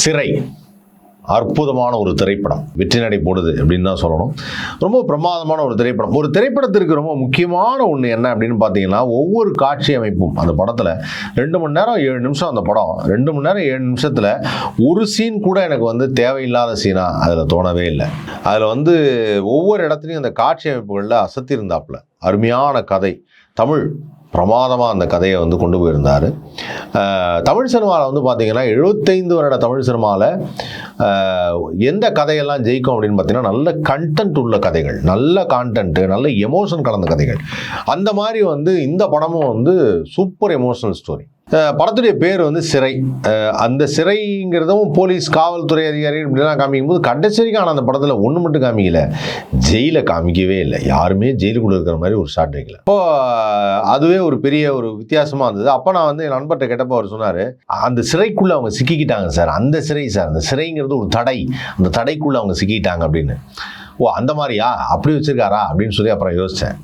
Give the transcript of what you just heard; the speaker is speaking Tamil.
சிறை அற்புதமான ஒரு திரைப்படம், வெற்றி நடை போடுது அப்படின்னு தான் சொல்லணும். ரொம்ப பிரமாதமான ஒரு திரைப்படம். ஒரு திரைப்படத்திற்கு ரொம்ப முக்கியமான ஒன்று என்ன அப்படின்னு பார்த்தீங்கன்னா, ஒவ்வொரு காட்சி அமைப்பும் அந்த படத்தில் 2 மணி நேரம் 7 நிமிஷம் அந்த படம் 2 மணி நேரம் 7 நிமிஷத்தில் ஒரு சீன் கூட எனக்கு வந்து தேவையில்லாத சீனாக அதில் தோணவே இல்லை. அதில் ஒவ்வொரு இடத்துலையும் அந்த காட்சி அமைப்புகளில் அசத்தியிருந்தாப்புல அருமையான கதை, தமிழ் பிரமாதமாக அந்த கதையை கொண்டு போயிருந்தார். தமிழ் சினிமாவில் பார்த்தீங்கன்னா 75 வருட தமிழ் சினிமாவில் எந்த கதையெல்லாம் ஜெயிக்கும் அப்படின்னு பார்த்தீங்கன்னா, நல்ல கண்டென்ட் உள்ள கதைகள், நல்ல கான்டென்ட்டு, நல்ல எமோஷன் கலந்த கதைகள். அந்த மாதிரி இந்த படமும் சூப்பர் எமோஷனல் ஸ்டோரி. படத்துடைய பேர் சிறை. அந்த சிறைங்கிறதும் போலீஸ் காவல்துறை அதிகாரிகள் இப்படிலாம் காமிக்கும் போது கடைசி வரைக்கும், ஆனால் அந்த படத்தில் ஒன்று மட்டும் காமிக்கல, ஜெயிலை காமிக்கவே இல்லை. யாருமே ஜெயிலுக்குள்ள இருக்கிற மாதிரி ஒரு ஷாட் வைக்கல. இப்போ அதுவே ஒரு பெரிய ஒரு வித்தியாசமாக இருந்தது. அப்போ நான் என் நண்பர்கிட்ட கேட்டப்போ அவர் சொன்னார், அந்த சிறைக்குள்ளே அவங்க சிக்கிக்கிட்டாங்க சார், அந்த சிறை சார், அந்த சிறைங்கிறது ஒரு தடை, அந்த தடைக்குள்ளே அவங்க சிக்கிக்கிட்டாங்க அப்படின்னு. ஓ அந்த மாதிரியா, அப்படி வச்சிருக்காரா அப்படின்னு சொல்லி அப்புறம் யோசித்தேன்.